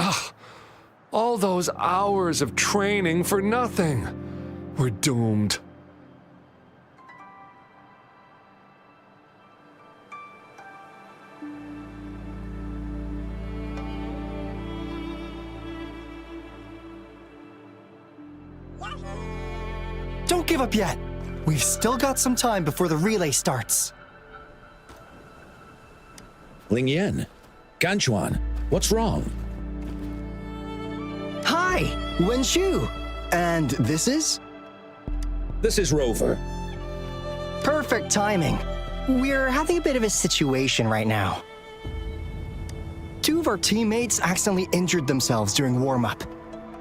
Ugh, all those hours of training for nothing. We're doomed. Don't give up yet. We've still got some time before the relay starts. Ling Yan, Ganchuan, what's wrong? Hi, Wen Shu. And this is? This is Rover. Perfect timing. We're having a bit of a situation right now. Two of our teammates accidentally injured themselves during warm-up.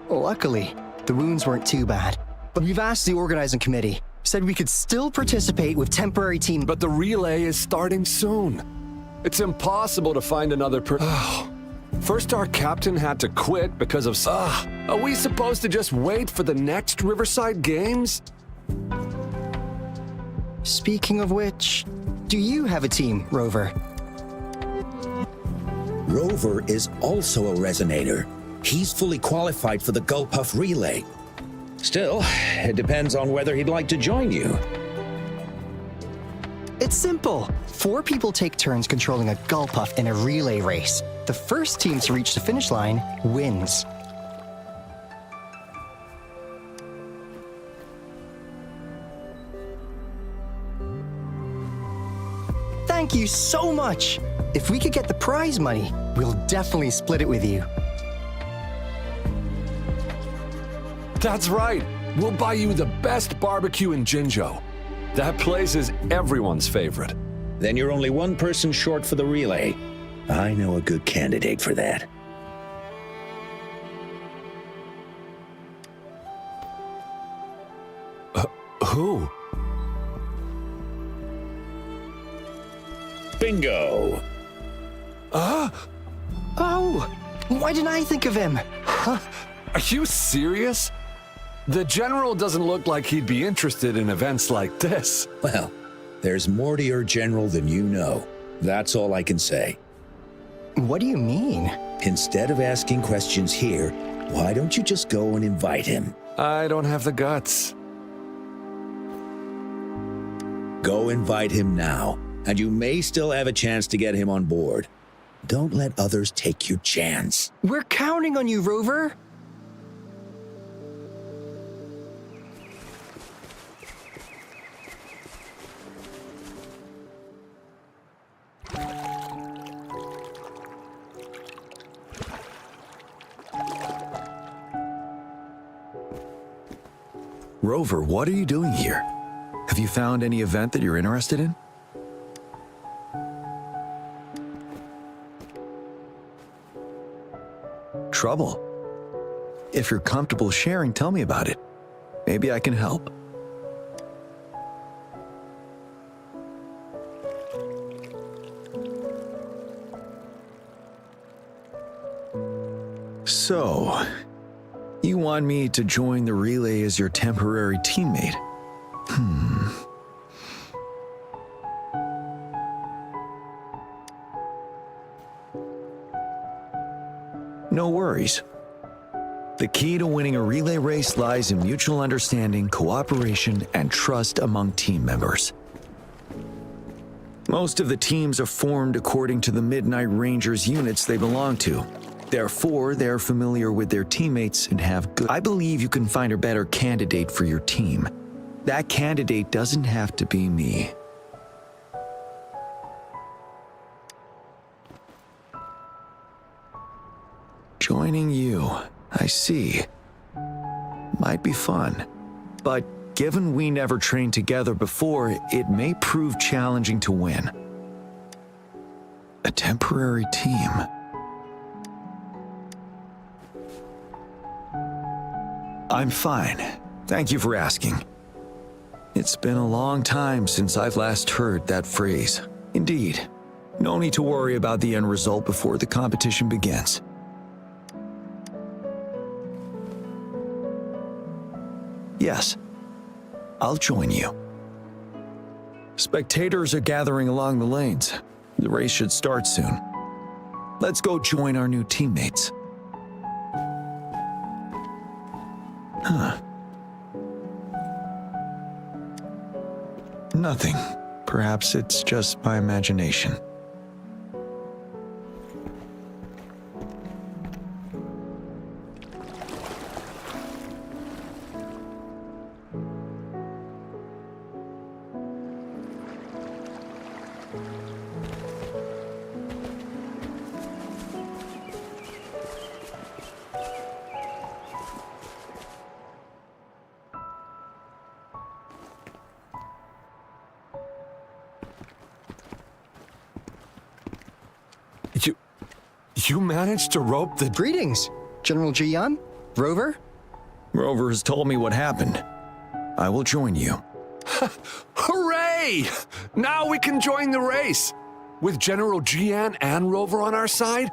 Luckily, the wounds weren't too bad. But we've asked the organizing committee, said we could still participate with temporary team. But the relay is starting soon. It's impossible to find another First our captain had to quit because of Are we supposed to just wait for the next Riverside Games? Speaking of which, do you have a team, Rover? Rover is also a resonator. He's fully qualified for the Gulpuff Relay. Still, it depends on whether he'd like to join you. It's simple. 4 people take turns controlling a Gulpuff in a relay race. The first team to reach the finish line wins. Thank you so much! If we could get the prize money, we'll definitely split it with you. That's right. We'll buy you the best barbecue in Jinzhou. That place is everyone's favorite. Then you're only one person short for the relay. I know a good candidate for that. Who? Bingo! Oh! Why didn't I think of him? Are you serious? The General doesn't look like he'd be interested in events like this. Well, there's more to your general than you know. That's all I can say. What do you mean? Instead of asking questions here, why don't you just go and invite him? I don't have the guts. Go invite him now, and you may still have a chance to get him on board. Don't let others take your chance. We're counting on you, Rover. Rover, what are you doing here? Have you found any event that you're interested in? Trouble? If you're comfortable sharing, tell me about it. Maybe I can help. So, you want me to join the relay as your temporary teammate? No worries. The key to winning a relay race lies in mutual understanding, cooperation, and trust among team members. Most of the teams are formed according to the Midnight Rangers units they belong to. Therefore, they're familiar with their teammates and have good... I believe you can find a better candidate for your team. That candidate doesn't have to be me. Joining you, I see. Might be fun. But given we never trained together before, it may prove challenging to win. A temporary team. I'm fine. Thank you for asking. It's been a long time since I've last heard that phrase. Indeed, no need to worry about the end result before the competition begins. Yes, I'll join you. Spectators are gathering along the lanes. The race should start soon. Let's go join our new teammates. Nothing. Perhaps it's just my imagination. You managed to rope the... Greetings, General Jian, Rover. Rover has told me what happened. I will join you. Hooray! Now we can join the race. With General Jian and Rover on our side,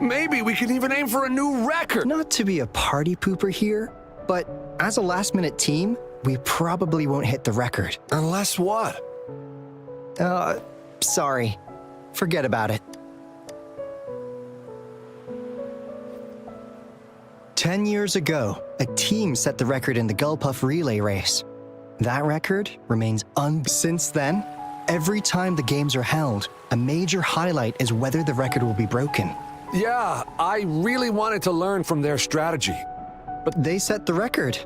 maybe we can even aim for a new record. Not to be a party pooper here, but as a last-minute team, we probably won't hit the record. Unless what? Sorry. Forget about it. 10 years ago, a team set the record in the Gulpuff relay race. That record remains Since then, every time the games are held, a major highlight is whether the record will be broken. Yeah, I really wanted to learn from their strategy. But they set the record.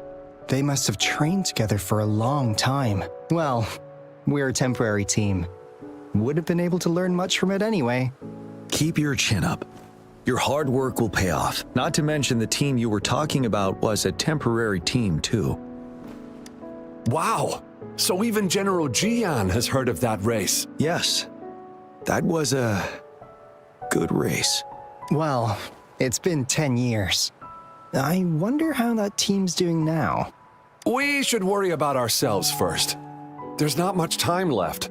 They must have trained together for a long time. Well, we're a temporary team. Would have been able to learn much from it anyway. Keep your chin up. Your hard work will pay off. Not to mention the team you were talking about was a temporary team, too. Wow, so even General Jian has heard of that race. Yes, that was a good race. Well, it's been 10 years. I wonder how that team's doing now. We should worry about ourselves first. There's not much time left,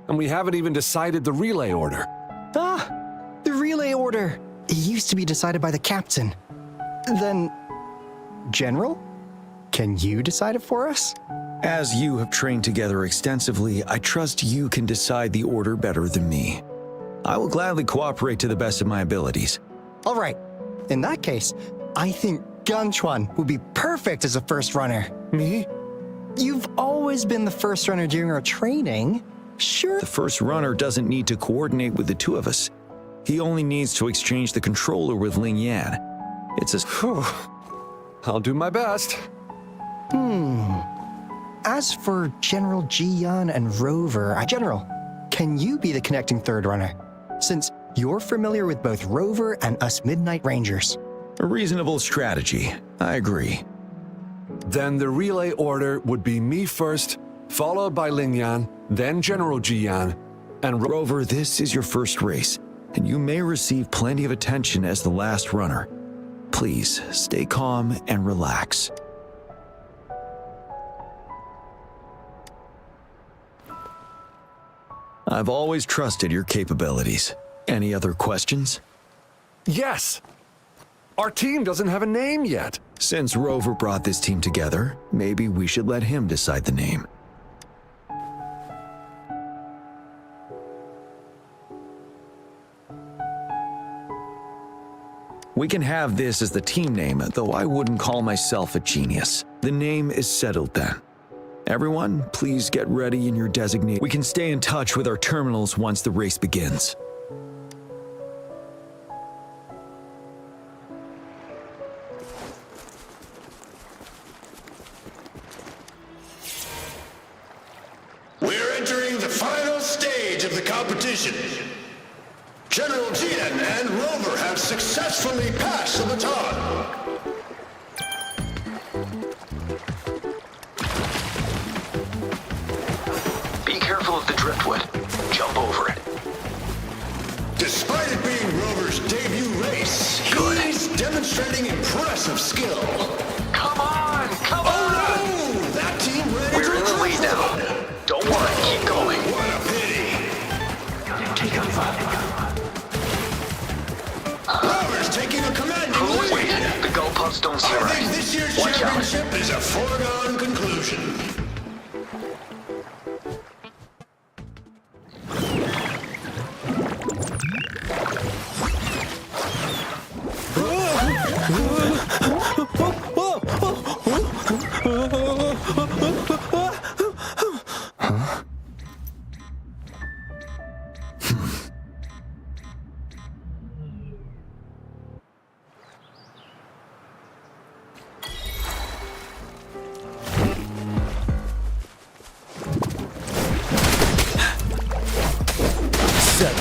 and we haven't even decided the relay order. The relay order. It used to be decided by the captain. Then, General? Can you decide it for us? As you have trained together extensively, I trust you can decide the order better than me. I will gladly cooperate to the best of my abilities. All right. In that case, I think Ganchuan would be perfect as a first runner. Me? You've always been the first runner during our training. Sure. The first runner doesn't need to coordinate with the two of us. He only needs to exchange the controller with Ling Yan. It's I'll do my best. As for General Jian and Rover, General, can you be the connecting third runner? Since you're familiar with both Rover and us Midnight Rangers. a reasonable strategy. I agree. Then the relay order would be me first, followed by Ling Yan, then General Jian, and Rover, this is your first race, and you may receive plenty of attention as the last runner. Please, stay calm and relax. I've always trusted your capabilities. Any other questions? Yes! Our team doesn't have a name yet. Since Rover brought this team together, maybe we should let him decide the name. We can have this as the team name, though I wouldn't call myself a genius. The name is settled then. Everyone, please get ready in your designated. We can stay in touch with our terminals once the race begins. We're entering the final stage of the competition. General Jian and Rover have successfully passed the baton. Be careful of the driftwood. Jump over it. Despite it being Rover's debut race, he's demonstrating impressive skill. Come on! Come on! Oh no! That team ran into We're in the lead now. Don't worry, keep going. What a pity! Rover's taking a commanding lead. Wait, the gull puffs don't see I right. think this year's Watch out. championship is a foregone conclusion.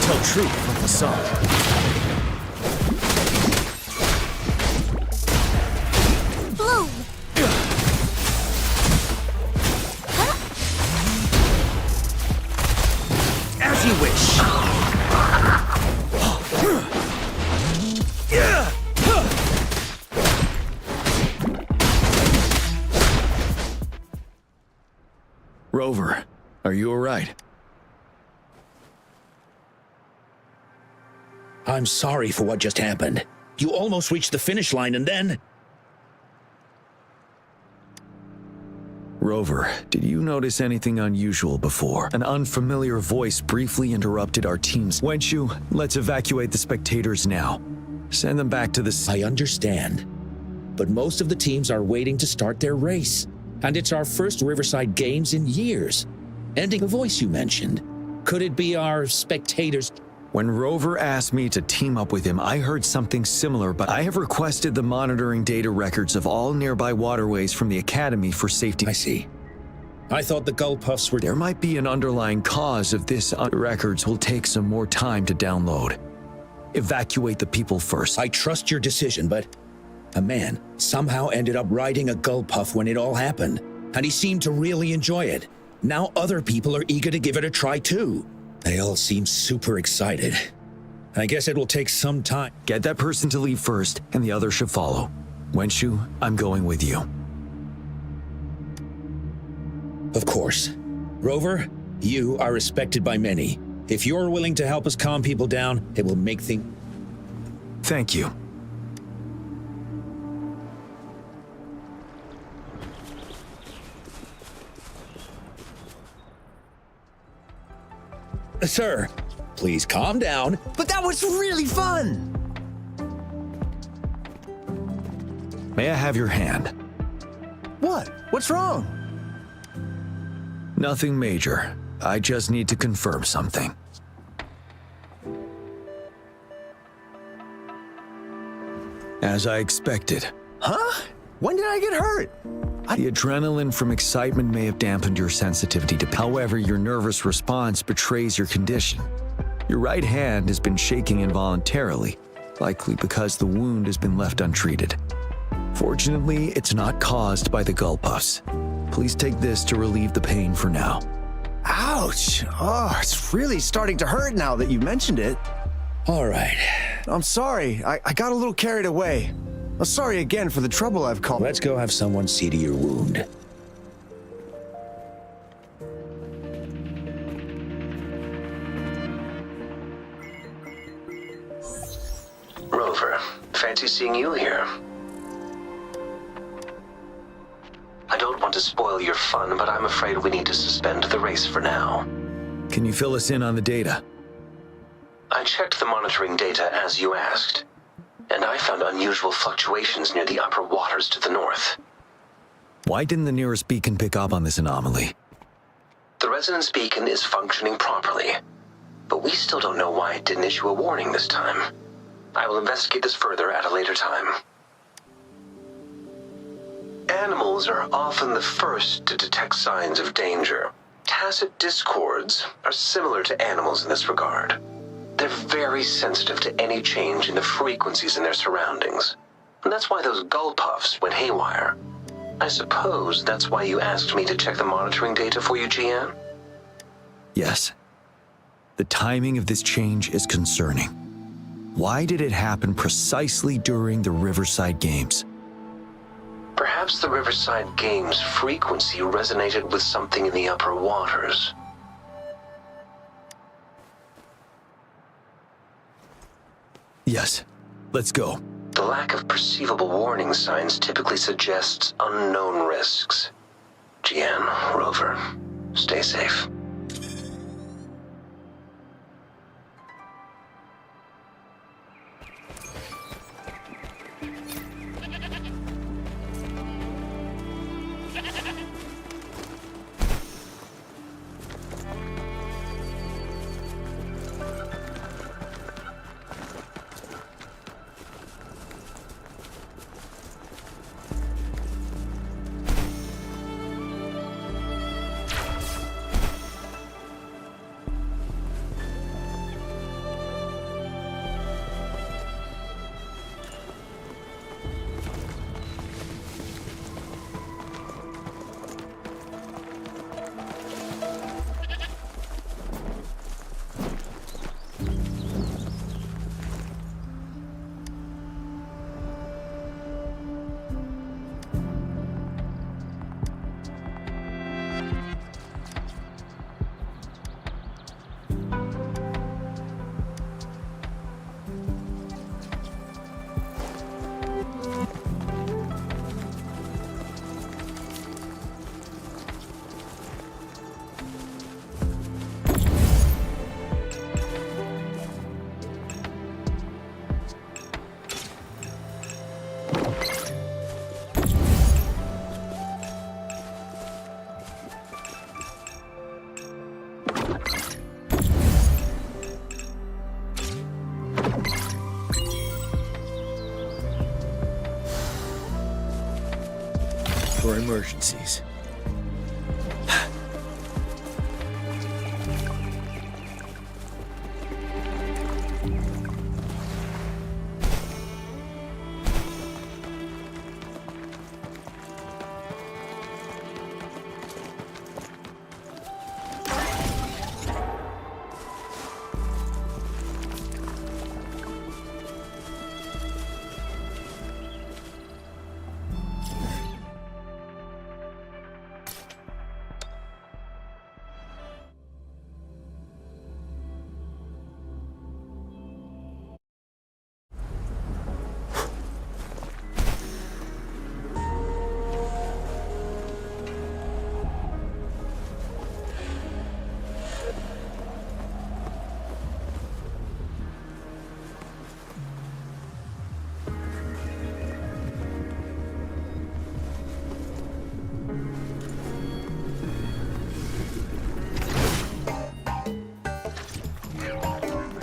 tell truth from facade. Bloom! As you wish. Rover, are you all right? I'm sorry for what just happened. You almost reached the finish line and then... Rover, did you notice anything unusual before? An unfamiliar voice briefly interrupted our teams. Wenshu, let's evacuate the spectators now. Send them back to the... I understand. But most of the teams are waiting to start their race. And it's our first Riverside Games in years. Ending the voice you mentioned. Could it be our spectators? When Rover asked me to team up with him, I heard something similar, but I have requested the monitoring data records of all nearby waterways from the Academy for safety. I see. I thought the Gull Puffs were... There might be an underlying cause of this. Records will take some more time to download. Evacuate the people first. I trust your decision, but a man somehow ended up riding a Gull Puff when it all happened, and he seemed to really enjoy it. Now other people are eager to give it a try too. They all seem super excited. I guess it will take some time. Get that person to leave first, and the others should follow. Wenshu, I'm going with you. Of course. Rover, you are respected by many. If you're willing to help us calm people down, it will make things... Thank you. Sir, please calm down. But that was really fun! May I have your hand? What? What's wrong? Nothing major. I just need to confirm something. As I expected. Huh? When did I get hurt? The adrenaline from excitement may have dampened your sensitivity to... However, your nervous response betrays your condition. Your right hand has been shaking involuntarily, likely because the wound has been left untreated. Fortunately, it's not caused by the Gull Puffs. Please take this to relieve the pain for now. Ouch! Oh, it's really starting to hurt now that you mentioned it. All right. I'm sorry. I got a little carried away. I'm sorry again for the trouble I've caused. Let's go have someone see to your wound. Rover, fancy seeing you here. I don't want to spoil your fun, but I'm afraid we need to suspend the race for now. Can you fill us in on the data? I checked the monitoring data as you asked, and I found unusual fluctuations near the upper waters to the north. Why didn't the nearest beacon pick up on this anomaly? The resonance beacon is functioning properly, but we still don't know why it didn't issue a warning this time. I will investigate this further at a later time. Animals are often the first to detect signs of danger. Tacit discords are similar to animals in this regard. They're very sensitive to any change in the frequencies in their surroundings. And that's why those Gull Puffs went haywire. I suppose that's why you asked me to check the monitoring data for you, GN? Yes. The timing of this change is concerning. Why did it happen precisely during the Riverside Games? Perhaps the Riverside Games' frequency resonated with something in the upper waters. Yes. Let's go. The lack of perceivable warning signs typically suggests unknown risks. GN, Rover, stay safe. for emergencies.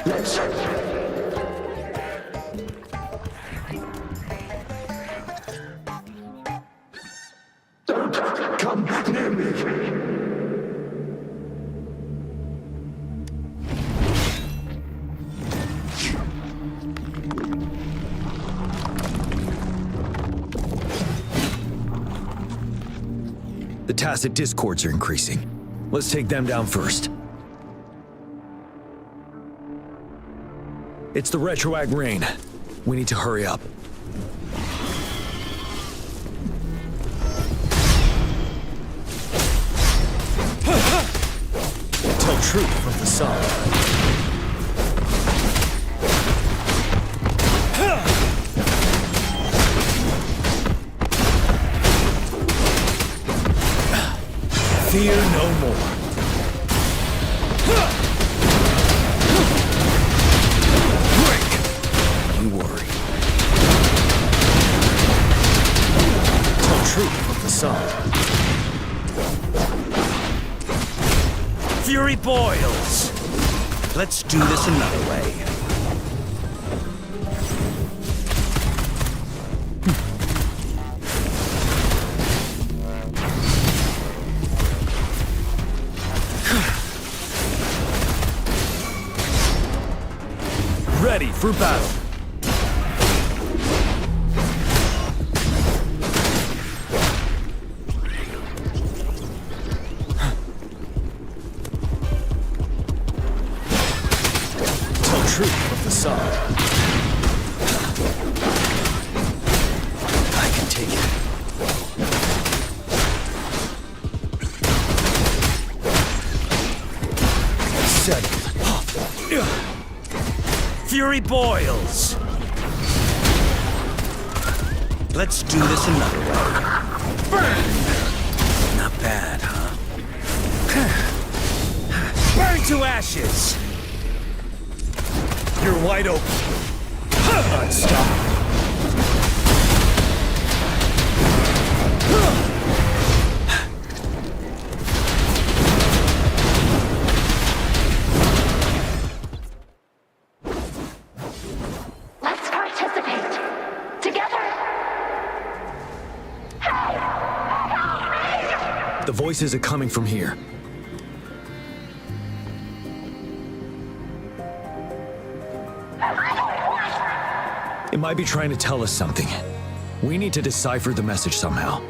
Let's don't come near me. The tacit discords are increasing. Let's take them down first. It's the retroact rain. We need to hurry up. Tell truth from the sun. Fear no more. You worry. Tell truth from the sun. Fury boils. Let's do this another way. Ready for battle. Tell truth of the sun. I can take it. Settled. Fury boils. Let's do this another way. Burn! Not bad, huh? Burn to ashes! You're wide open. Unstoppable. Let's participate. Together. The voices are coming from here. It might be trying to tell us something. We need to decipher the message somehow.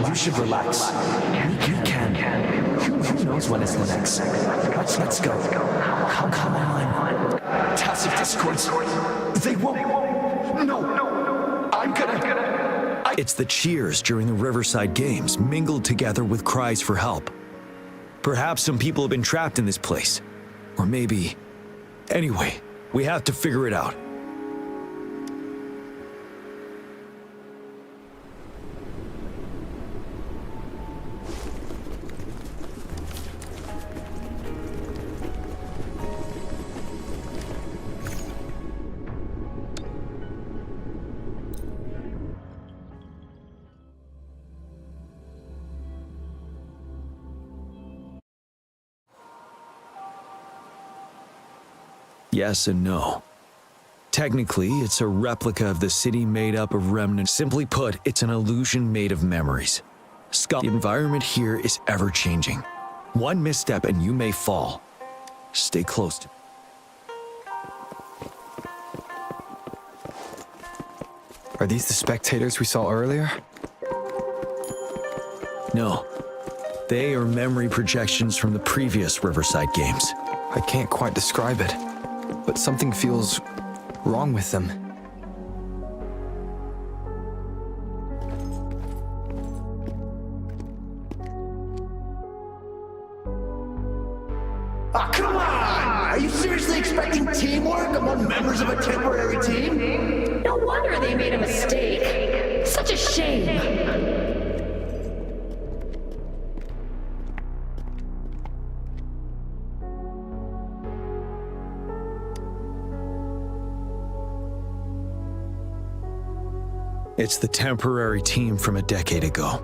You should relax. You can. Who knows when it's the next? Let's go. Come on. Tacit discords. They won't. No. I'm gonna... It's the cheers during the Riverside Games mingled together with cries for help. Perhaps some people have been trapped in this place. Or maybe... Anyway, we have to figure it out. Yes and no. Technically, it's a replica of the city made up of remnants. Simply put, it's an illusion made of memories. The environment here is ever-changing. One misstep and you may fall. Stay close to... Are these the spectators we saw earlier? No. They are memory projections from the previous Riverside Games. I can't quite describe it, but something feels wrong with them. Ah, come on! Are you seriously expecting teamwork among members of a temporary team? No wonder they made a mistake. Such a shame. It's the temporary team from a decade ago.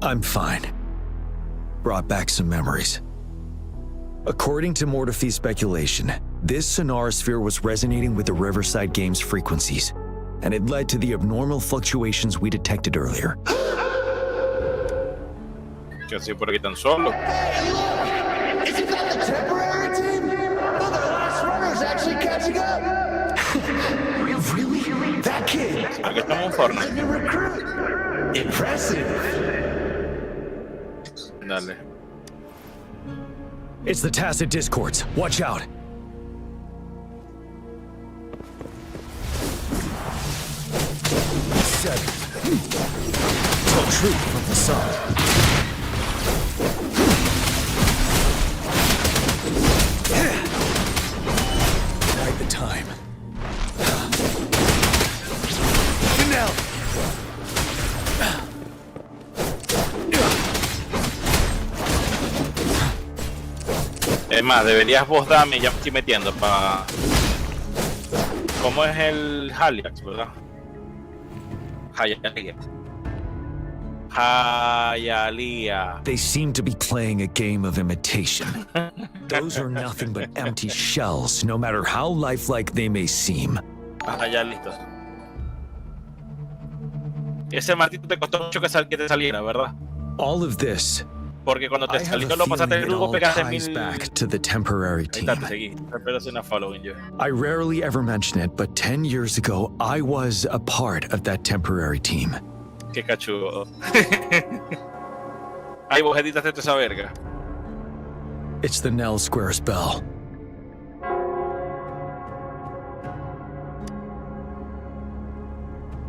I'm fine. Brought back some memories. According to Mortefy's speculation, this sonarosphere was resonating with the Riverside Games frequencies, and it led to the abnormal fluctuations we detected earlier. ¿Qué así por aquí tan solo? Isn't that the temporary team? No, the last runner's actually catching up. Really? That kid? Aquí estamos en Fortnite. He's a new recruit. Impressive. Dale. It's the Tacit Discords. Watch out. Tell truth from the sun. Right the time. Now. Es más, deberías vos darme, ya me estoy metiendo para... ¿Cómo es el Haliax, verdad? Hialeah. They seem to be playing a game of imitation. Those are nothing but empty shells, no matter how lifelike they may seem. Ajá, ya listo. Ese martito te costó mucho que te saliera, ¿verdad? All of this, Porque cuando te I have salió a lo pasaste feeling el it grupo, all pegaste ties 1000... back to the temporary Ahí team. está, te seguí. Pero soy una following yo. I rarely ever mention it, but 10 years ago, I was a part of that temporary team. Qué cachudo. Ahí vos editaste esa verga. It's the Nell Squares bell.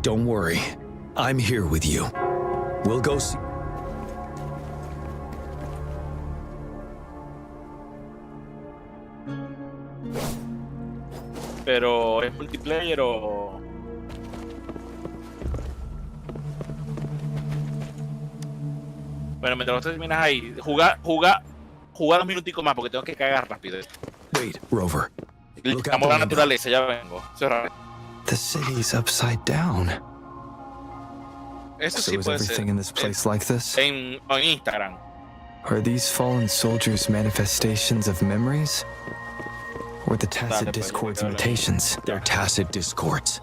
Don't worry, I'm here with you. We'll go see... Pero, ¿es multiplayer o...? Bueno, mientras vos terminas ahí, jugá 2 minuticos más porque tengo que cagar rápido. Wait, Rover. Look out Estamos the a la window. naturaleza, ya vengo. Cerrar. The city's upside down. Eso So sí is puede everything ser. in this place like this? En Instagram. Are these fallen soldiers manifestations of memories? Or the Dale, Tacit pues, Discord's dale. imitations? They're Tacit Discords.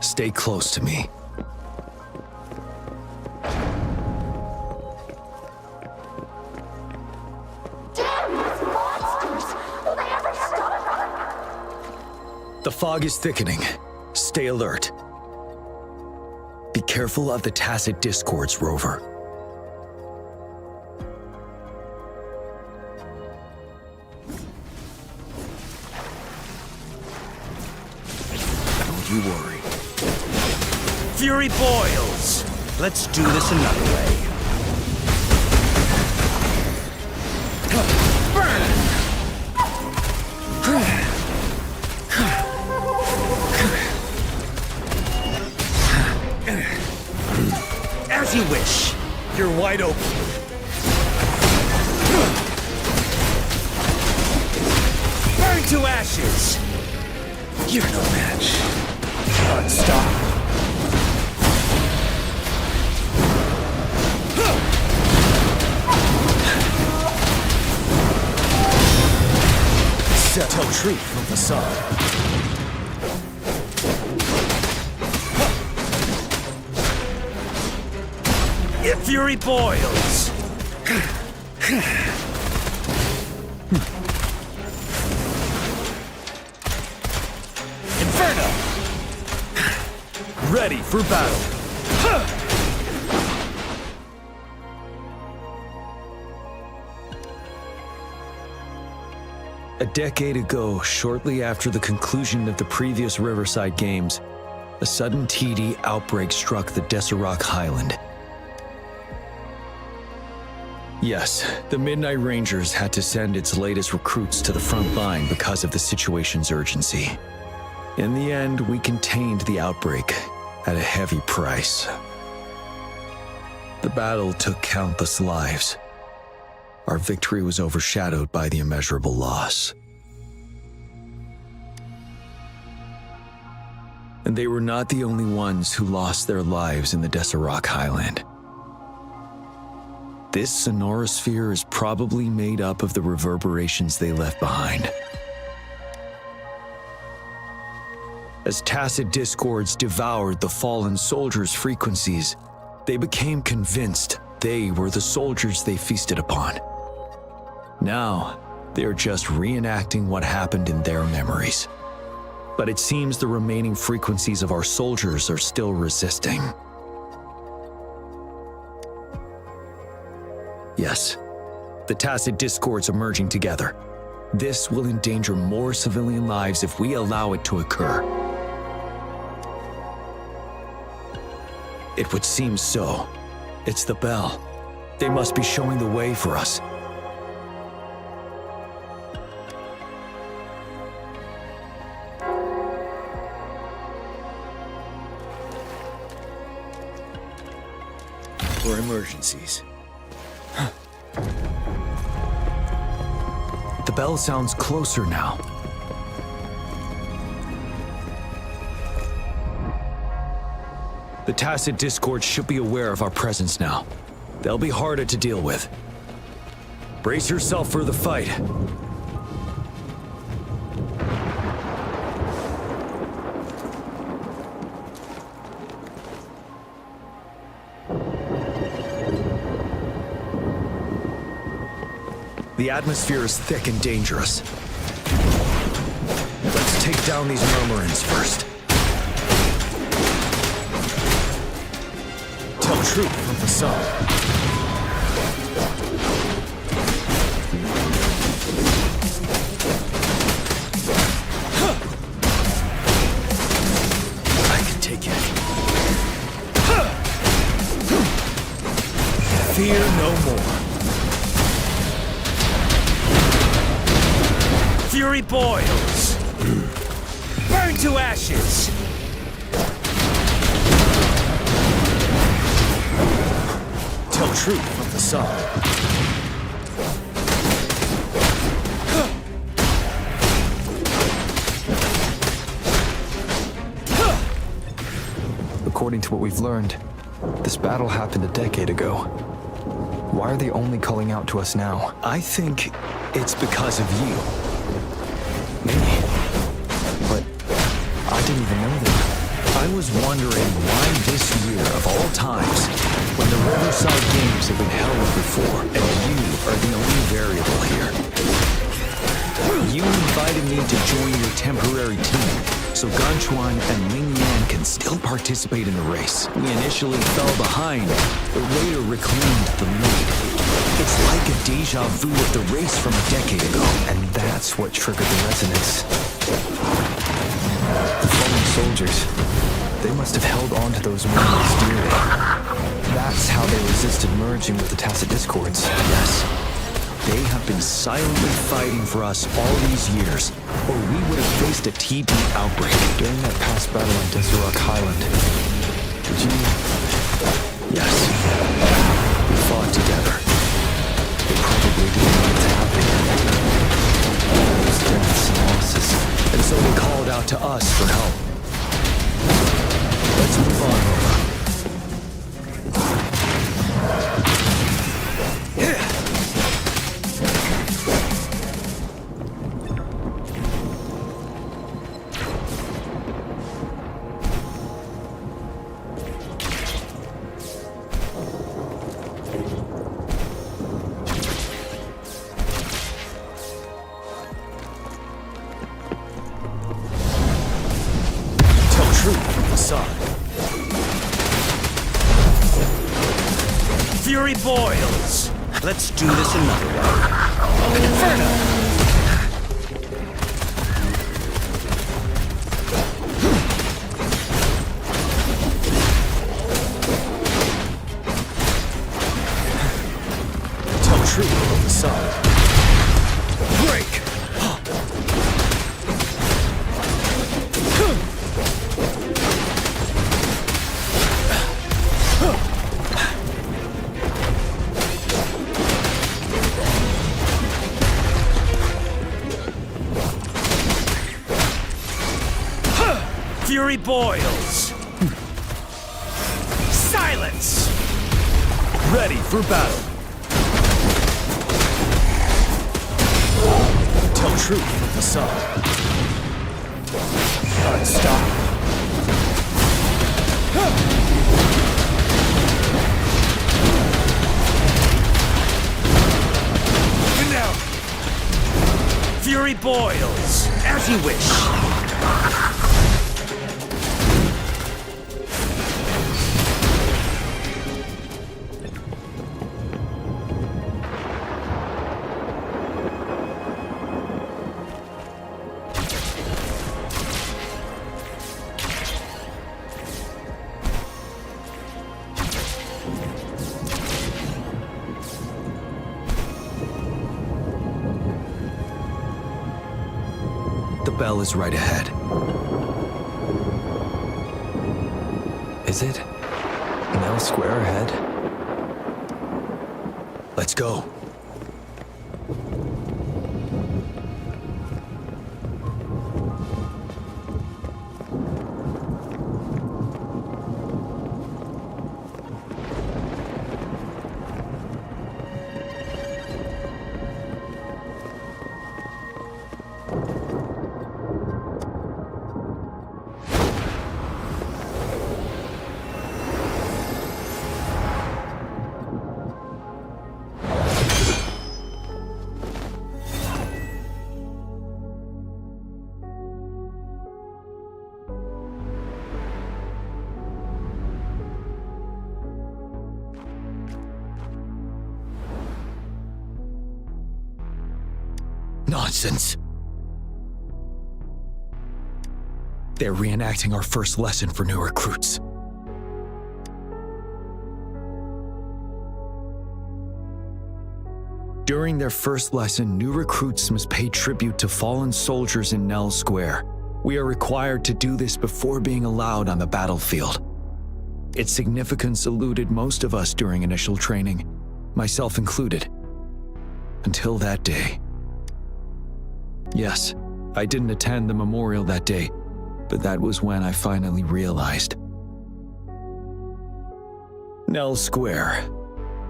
Stay close to me. Damn these monsters! Will they ever stop? The fog is thickening. Stay alert. Be careful of the Tacit Discords, Rover. you worry. Fury boils! Let's do this another way. Burn! As you wish. You're wide open. Burn to ashes! You're no match. Stop. Tell truth from facade. Your fury boils! Inferno! Ready for battle. A decade ago, shortly after the conclusion of the previous Riverside Games, a sudden TD outbreak struck the Deserac Highland. Yes, the Midnight Rangers had to send its latest recruits to the front line because of the situation's urgency. In the end, we contained the outbreak at a heavy price. The battle took countless lives. Our victory was overshadowed by the immeasurable loss. And they were not the only ones who lost their lives in the Deserac Highland. This sonorosphere is probably made up of the reverberations they left behind. As tacit discords devoured the fallen soldiers' frequencies, they became convinced they were the soldiers they feasted upon. Now, they're just reenacting what happened in their memories. But it seems the remaining frequencies of our soldiers are still resisting. Yes, the tacit discords are merging together. This will endanger more civilian lives if we allow it to occur. It would seem so. It's the bell. They must be showing the way for us. For emergencies. The bell sounds closer now. The tacit discord should be aware of our presence now. They'll be harder to deal with. Brace yourself for the fight. The atmosphere is thick and dangerous. Let's take down these murmurins first. Tell truth from facade. I can take it. Fear no more. Fury boils! Burn to ashes! Tell truth from facade. According to what we've learned, this battle happened a decade ago. Why are they only calling out to us now? I think it's because of you. Me? But I didn't even know them. I was wondering why this year, of all times, when the Riverside Games have been held before, and you are the only variable here. You invited me to join your temporary team, so Ganchuan and Ling Yan can still participate in the race. We initially fell behind, but later reclaimed the lead. It's like a deja vu of the race from a decade ago. And that's what triggered the resonance. The fallen soldiers, they must have held on to those memories dearly. That's how they resisted merging with the Tacit Discords. Yes. They have been silently fighting for us all these years, or we would have faced a TB outbreak. During that past battle on Desert Highland, did you... Yes. We fought together. They probably didn't know what's happening. Those deaths and losses. And so they called out to us for help. Let's move on, Nova. Fury boils. Let's do this another way. Inferno! Tell truth of the sun. Break! Fury boils. Silence! Ready for battle. Tell truth of the sun. Unstoppable. And now. Fury boils. As you wish. The bell is right ahead. Is it? Nell Square ahead? Let's go. Nonsense. They're reenacting our first lesson for new recruits. During their first lesson, new recruits must pay tribute to fallen soldiers in Nell Square. We are required to do this before being allowed on the battlefield. Its significance eluded most of us during initial training, myself included. Until that day. Yes, I didn't attend the memorial that day, but that was when I finally realized. Nell Square.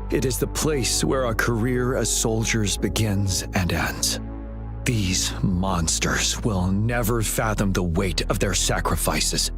It is the place where our career as soldiers begins and ends. These monsters will never fathom the weight of their sacrifices.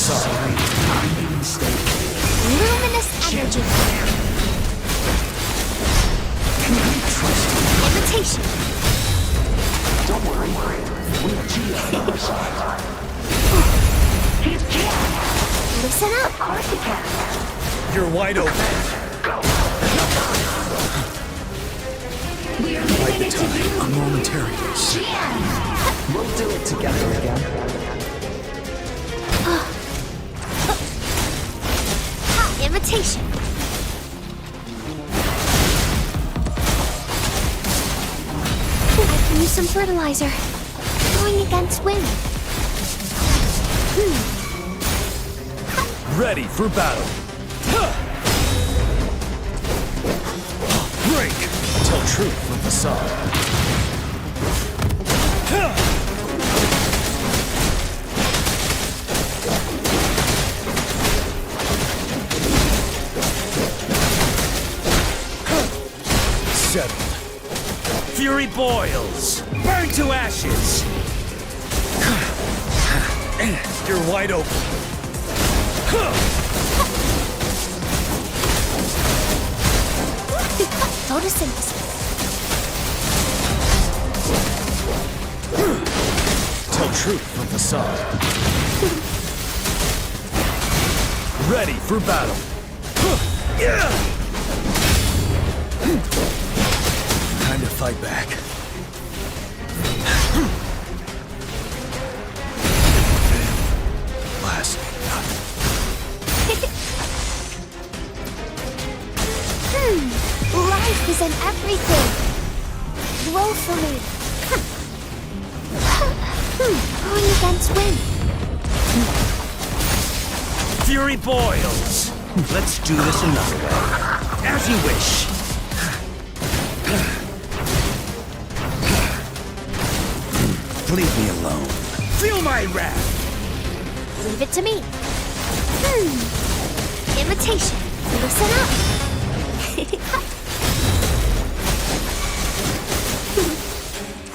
sorry. Luminous energy. Imitation. Don't worry. We have G on the other side. He's jammed. Listen up. Of course he can. You're wide open. Bide the time. A momentary. We'll do it together again. Imitation. I can use some fertilizer. Going against wind. Ready for battle. Break. Tell truth from facade. Settled. Fury boils. Burn to ashes. You're wide open. Photosynthesis. Tell truth from facade. Ready for battle. Time to fight back. Last. Life is in everything. Roll for me. Going against wind. Fury boils. Let's do this another way. As you wish. Leave me alone. Feel my wrath. Leave it to me. Imitation. Listen up.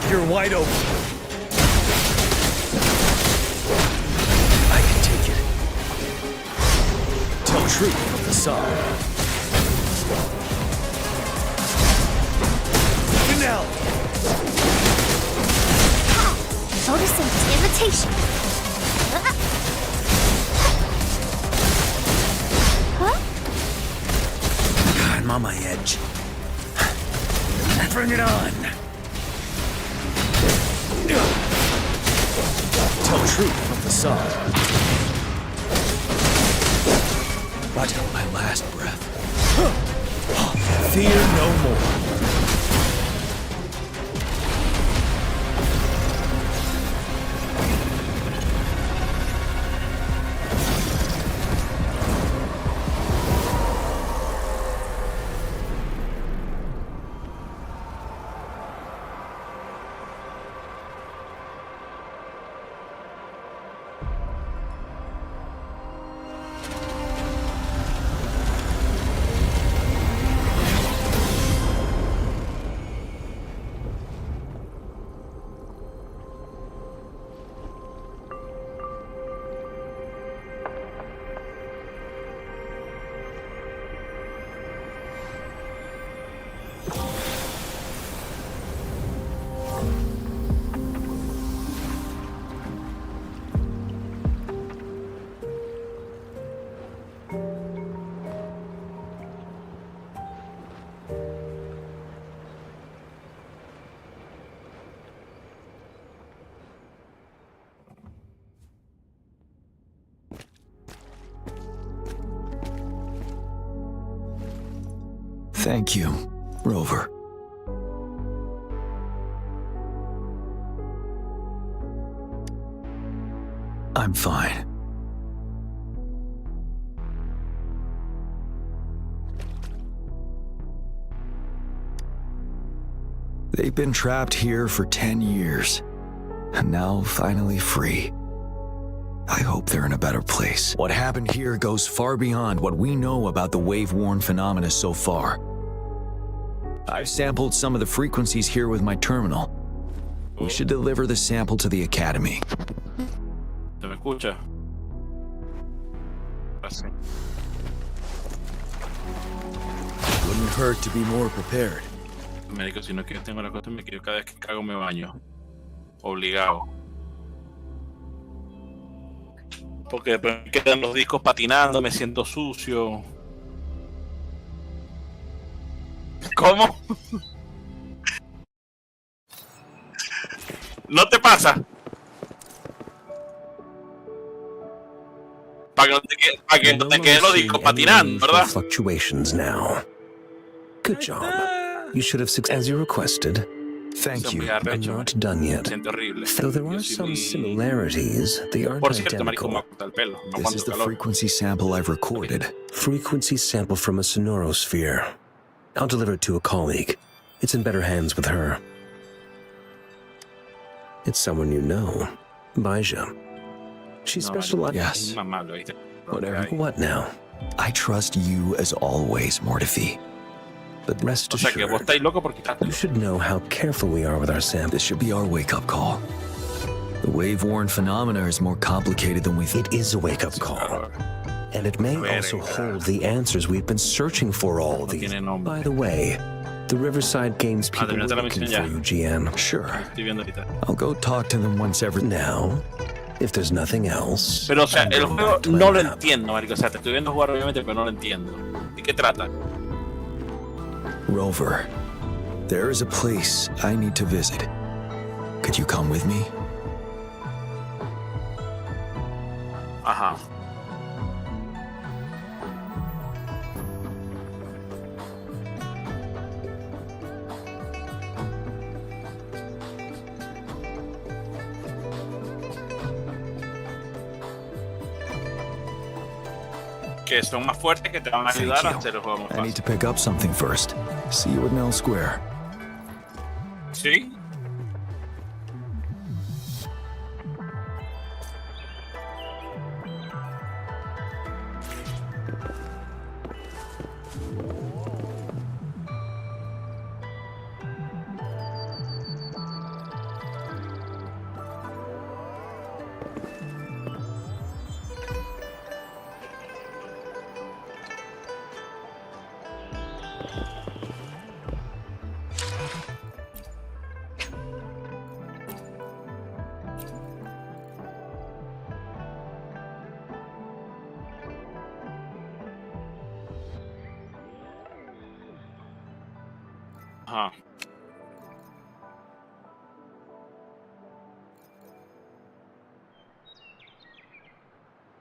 You're wide open. I can take it. Tell truth from facade. Finale. Photosynthesis. Imitation. Huh? I'm on my edge. Bring it on. Tell truth from facade. Until my last breath. Fear no more. Thank you, Rover. I'm fine. They've been trapped here for 10 years, and now finally free. I hope they're in a better place. What happened here goes far beyond what we know about the wave-worn phenomena so far. I've sampled some of the frequencies here with my terminal. We should deliver the sample to the Academy. ¿Se me escucha? ahora sí. Wouldn't hurt to be more prepared. Médico, si no es que yo tengo la costumbre que yo cada vez que cago me baño. Obligado. Porque después me quedan los discos patinando, me siento sucio. ¿Cómo? ¿No te pasa? Para que no te queden los discos patinando, ¿verdad? Fluctuations now. Good job. You should have succeeded as you requested. Thank you. I'm not done yet. Siento horrible. Though there are some similarities, they aren't Por cierto, marico, me identical. corta el pelo. No This is aguanto the calor. frequency sample I've recorded. Frequency sample from a sonorosphere. I'll deliver it to a colleague. It's in better hands with her. It's someone you know, Baija. She specializes. Yes. Mamá, lo viste. Whatever. What now? I trust you as always, Mortifi. But rest O sea que vos assured, estáis loco por You quitártelo. should know how careful we are with our samples. this should be our wake-up call. The wave-worn phenomena is more complicated than we think. It is a wake-up call. And it may also hold the answers we've been searching for all these. tiene nombre. By the way, the Riverside Games people were terminaste la looking misión for ya. you, GM. Sure. Estoy viendo ahorita. I'll go talk to them once every... Now, if there's nothing else. Pero, o sea, I'm el going juego back to my no lo lab. entiendo, marico. O sea, te estoy viendo jugar obviamente, pero no lo entiendo. ¿De qué trata? Rover, there is a place I need to visit. Could you come with me? Ajá. Que son más fuertes, que te van a Thank ayudar a you. hacer el juego más I need fácil. to pick up something first. See you at Nell Square. ¿Sí? Ajá.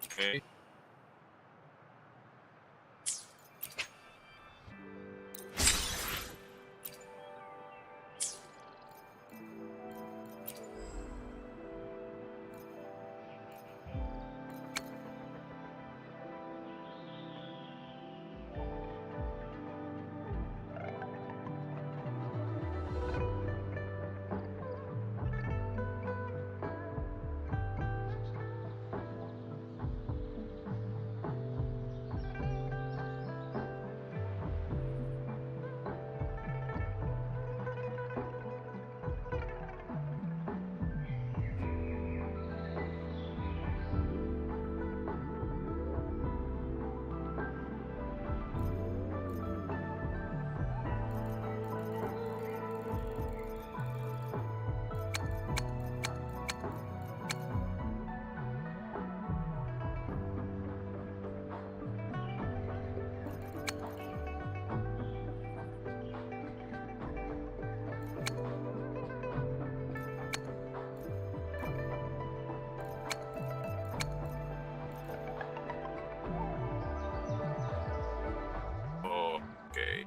Okay. Okay.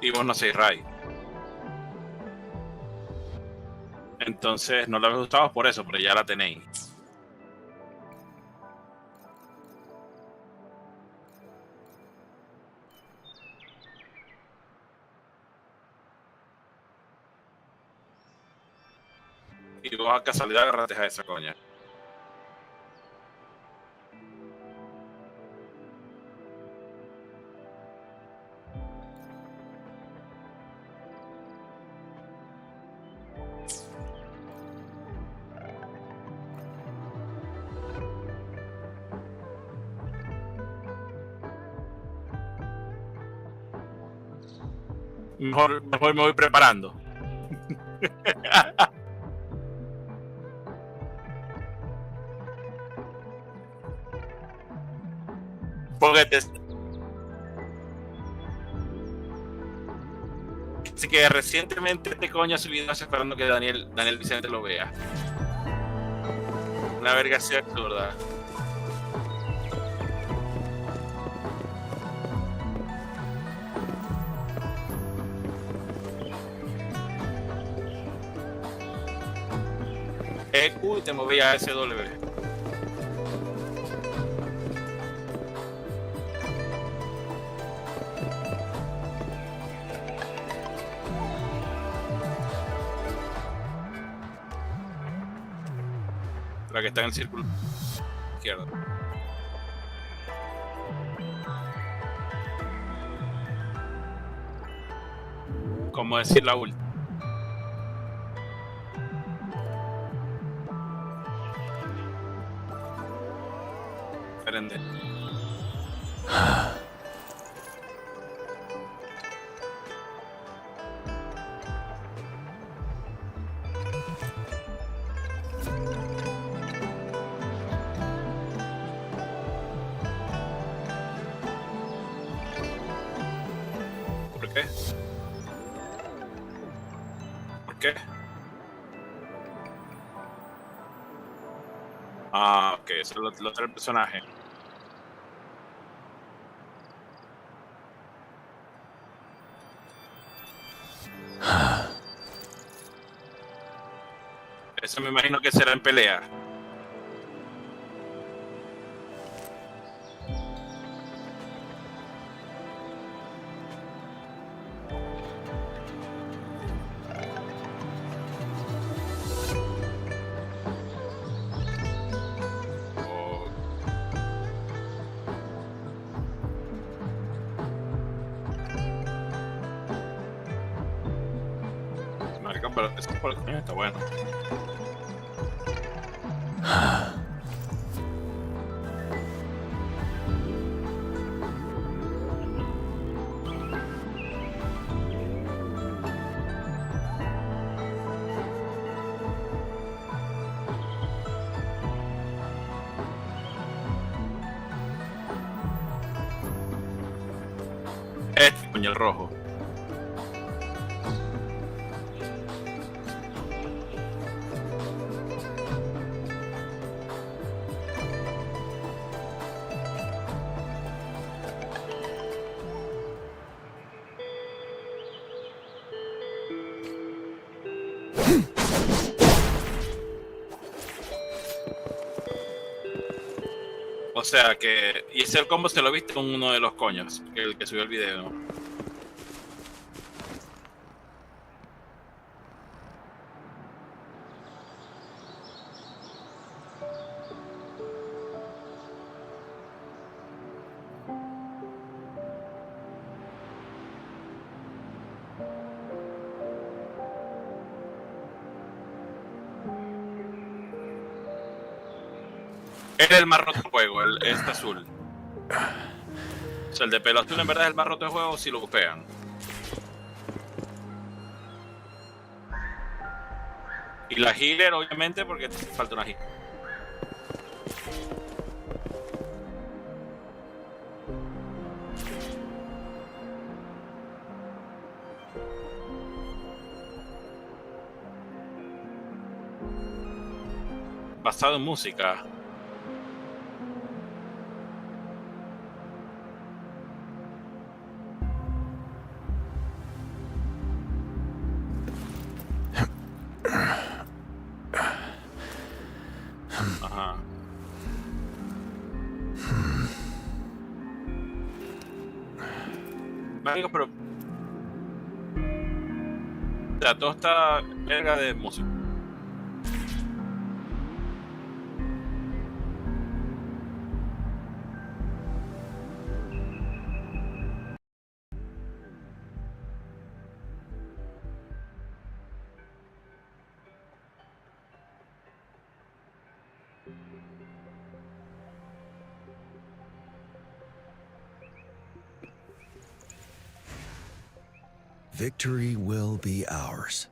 Y vos no sois Ray. Entonces no la habéis gustado por eso, pero ya la tenéis. Y vos a casualidad agarraste a esa coña. Mejor me voy preparando. Porque así que recientemente este coño ha subido esperando que Daniel Vicente lo vea. Una verga así absurda. EQ y te movía a SW. La que está en el círculo izquierdo. ¿Cómo decir la última? Prende. ¿Por qué? ¿Por qué? Ah, ok, eso es lo otro personaje. Eso me imagino que será en pelea. Marica, pero eso está bueno. Este coño, el rojo. O sea que... Y ese combo se lo viste con uno de los coños, el que subió el video. Era el más roto del juego, este azul. O sea, el de pelo azul en verdad es el más roto del juego si lo bupean. Y la healer, obviamente, porque te falta una healer. Basado en música. Marico, pero... O sea, todo está verga de música. Victory will be ours.